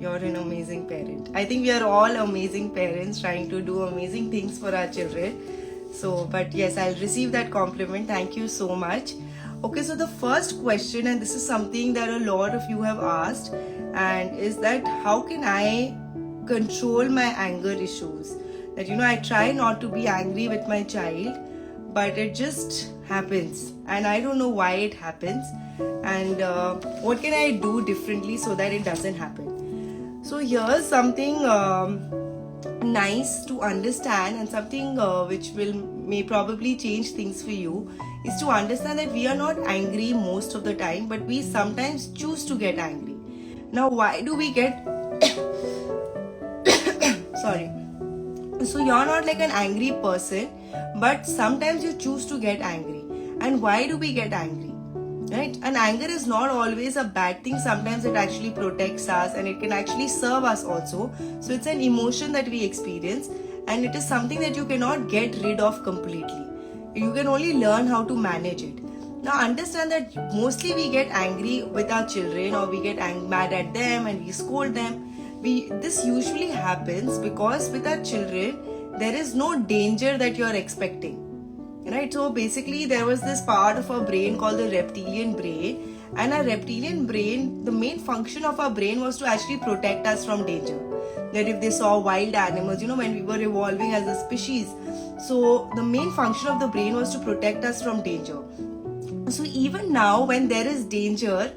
You're an amazing parent. I think we are all amazing parents trying to do amazing things for our children. So, but yes, I'll receive that compliment. Thank you so much. Okay, so the first question, and this is something that a lot of you have asked, and is that how can I control my anger issues? That, I try not to be angry with my child, but it just happens, and I don't know why it happens, and what can I do differently so that it doesn't happen? So here's something nice to understand, and something which may probably change things for you, is to understand that we are not angry most of the time, but we sometimes choose to get angry. Now, why do we get sorry. So you're not like an angry person, but sometimes you choose to get angry. And why do we get angry? Right? And anger is not always a bad thing. Sometimes it actually protects us, and it can actually serve us also. So it's an emotion that we experience, and it is something that you cannot get rid of completely. You can only learn how to manage it. Now understand that mostly we get angry with our children, or we get mad at them and we scold them. This usually happens because with our children there is no danger that you are expecting. Right, so basically there was this part of our brain called the reptilian brain, and our reptilian brain, the main function of our brain was to actually protect us from danger. That if they saw wild animals, when we were evolving as a species, so the main function of the brain was to protect us from danger. So even now when there is danger,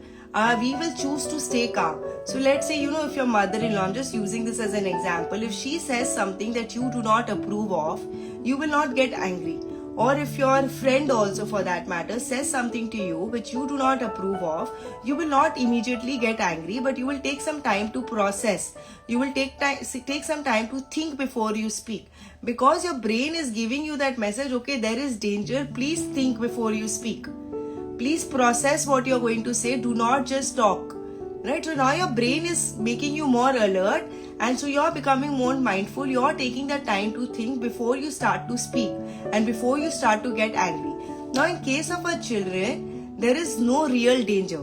we will choose to stay calm. So let's say, if your mother-in-law, I'm just using this as an example, if she says something that you do not approve of, you will not get angry. Or if your friend also, for that matter, says something to you which you do not approve of, you will not immediately get angry, but you will take some time to process. You will take some time to think before you speak, because your brain is giving you that message, okay, there is danger, please think before you speak. Please process what you're going to say, do not just talk. Right, so now your brain is making you more alert, and so you're becoming more mindful. You're taking the time to think before you start to speak and before you start to get angry. Now in case of our children, there is no real danger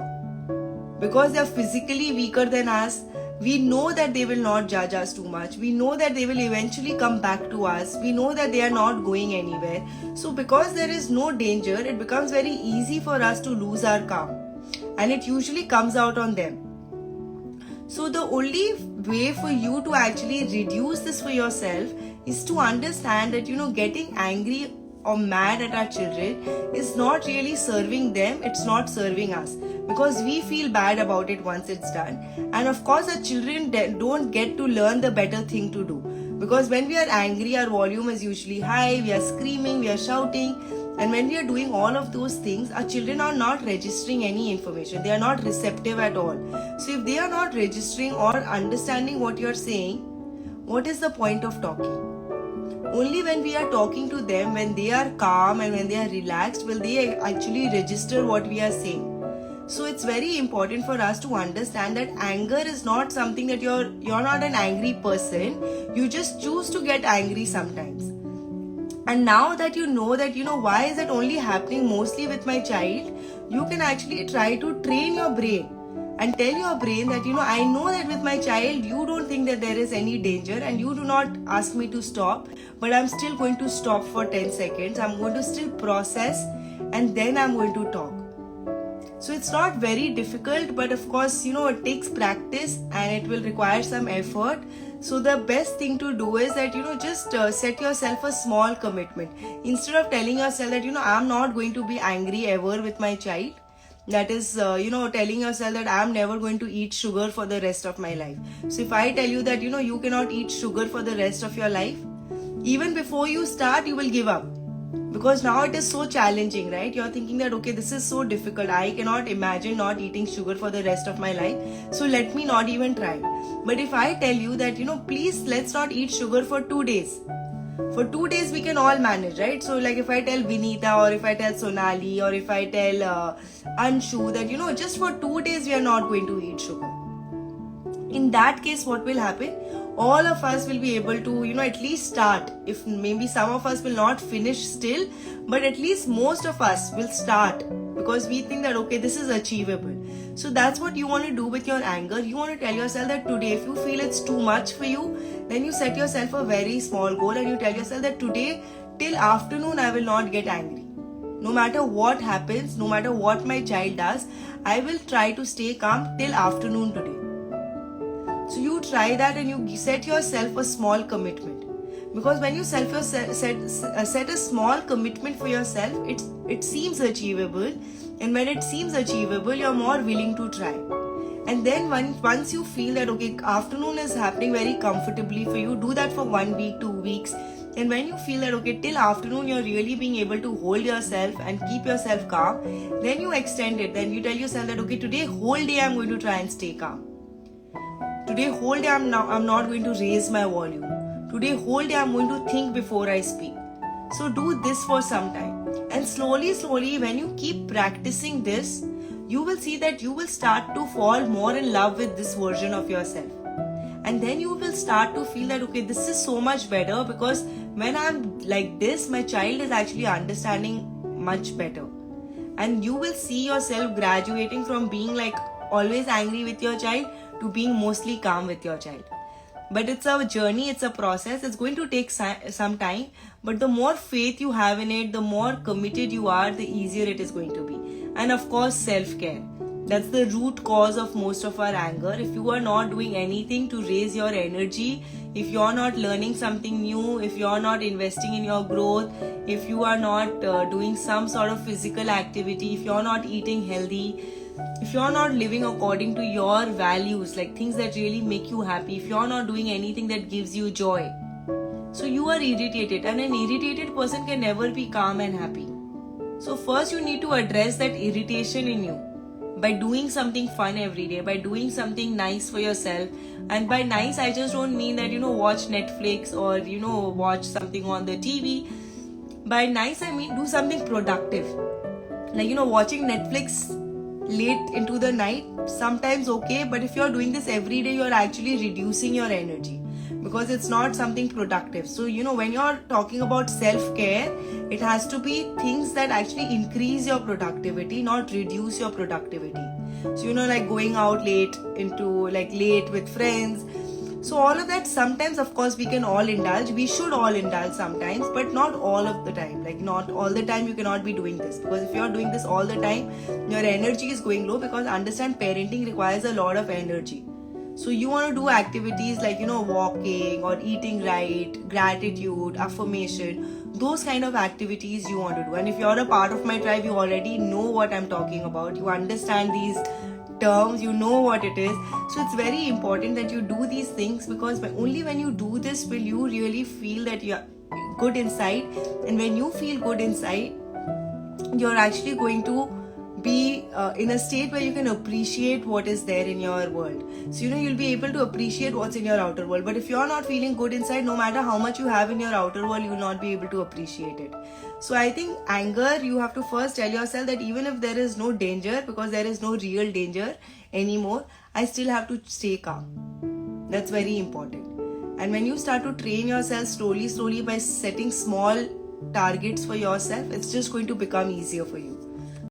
because they're physically weaker than us. We know that they will not judge us too much. We know that they will eventually come back to us. We know that they are not going anywhere. So because there is no danger, it becomes very easy for us to lose our calm, and it usually comes out on them. So the only way for you to actually reduce this for yourself is to understand that, getting angry or mad at our children is not really serving them, it's not serving us, because we feel bad about it once it's done. And of course our children don't get to learn the better thing to do, because when we are angry, our volume is usually high, we are screaming, we are shouting. And when we are doing all of those things, our children are not registering any information. They are not receptive at all. So if they are not registering or understanding what you are saying, what is the point of talking? Only when we are talking to them, when they are calm and when they are relaxed, will they actually register what we are saying. So it's very important for us to understand that anger is not something that you're not an angry person. You just choose to get angry sometimes. And now that you know that, why is it only happening mostly with my child, you can actually try to train your brain and tell your brain that, I know that with my child, you don't think that there is any danger and you do not ask me to stop, but I'm still going to stop for 10 seconds. I'm going to still process, and then I'm going to talk. So it's not very difficult, but of course, it takes practice and it will require some effort. So the best thing to do is that, just set yourself a small commitment. Instead of telling yourself that, I'm not going to be angry ever with my child. That is, telling yourself that I'm never going to eat sugar for the rest of my life. So if I tell you that, you cannot eat sugar for the rest of your life, even before you start, you will give up. Because now it is so challenging, right? You're thinking that, okay, this is so difficult. I cannot imagine not eating sugar for the rest of my life. So let me not even try. But if I tell you that, please, let's not eat sugar for 2 days. For 2 days, we can all manage, right? So like if I tell Vinita, or if I tell Sonali, or if I tell Anshu that, just for 2 days, we are not going to eat sugar. In that case, what will happen? All of us will be able to, at least start. If maybe some of us will not finish still, but at least most of us will start, because we think that, okay, this is achievable. So that's what you want to do with your anger. You want to tell yourself that today, if you feel it's too much for you, then you set yourself a very small goal and you tell yourself that today till afternoon I will not get angry. No matter what happens, no matter what my child does, I will try to stay calm till afternoon today. So you try that and you set yourself a small commitment. Because when you set a small commitment for yourself, it seems achievable, and when it seems achievable, you're more willing to try. And then once you feel that okay, afternoon is happening very comfortably for you, do that for 1 week, 2 weeks. And when you feel that okay, till afternoon you're really being able to hold yourself and keep yourself calm, then you extend it. Then you tell yourself that okay, today whole day I'm going to try and stay calm. Today whole day I'm not going to raise my volume. Today whole day I'm going to think before I speak. So do this for some time. And slowly, when you keep practicing this, you will see that you will start to fall more in love with this version of yourself. And then you will start to feel that okay, this is so much better, because when I'm like this, my child is actually understanding much better. And you will see yourself graduating from being like always angry with your child to being mostly calm with your child. But it's a journey, it's a process, it's going to take some time, but the more faith you have in it, the more committed you are, the easier it is going to be. And of course, self-care. That's the root cause of most of our anger. If you are not doing anything to raise your energy, if you're not learning something new, if you're not investing in your growth, if you are not doing some sort of physical activity, if you're not eating healthy, if you're not living according to your values, like things that really make you happy, if you're not doing anything that gives you joy, so you are irritated, and an irritated person can never be calm and happy. So first you need to address that irritation in you by doing something fun every day, by doing something nice for yourself. And by nice, I just don't mean that, watch Netflix or, watch something on the TV. By nice, I mean do something productive. Like, watching Netflix late into the night, sometimes okay, but if you're doing this every day, you're actually reducing your energy because it's not something productive. So, when you're talking about self-care, it has to be things that actually increase your productivity, not reduce your productivity. So, like going out late with friends. So all of that, sometimes of course we can all indulge. We should all indulge sometimes, but not all of the time. Like not all the time you cannot be doing this, because if you're doing this all the time, your energy is going low, because understand parenting requires a lot of energy. So you want to do activities like, walking or eating right, gratitude, affirmation, those kind of activities you want to do. And if you're a part of my tribe, you already know what I'm talking about. You understand these terms, you know what it is. So it's very important that you do these things, because only when you do this will you really feel that you're good inside. And when you feel good inside, you're actually going to be in a state where you can appreciate what is there in your world. So you'll be able to appreciate what's in your outer world. But if you're not feeling good inside, no matter how much you have in your outer world, you will not be able to appreciate it. So I think anger, you have to first tell yourself that even if there is no danger, because there is no real danger anymore, I still have to stay calm. That's very important. And when you start to train yourself slowly by setting small targets for yourself, it's just going to become easier for you.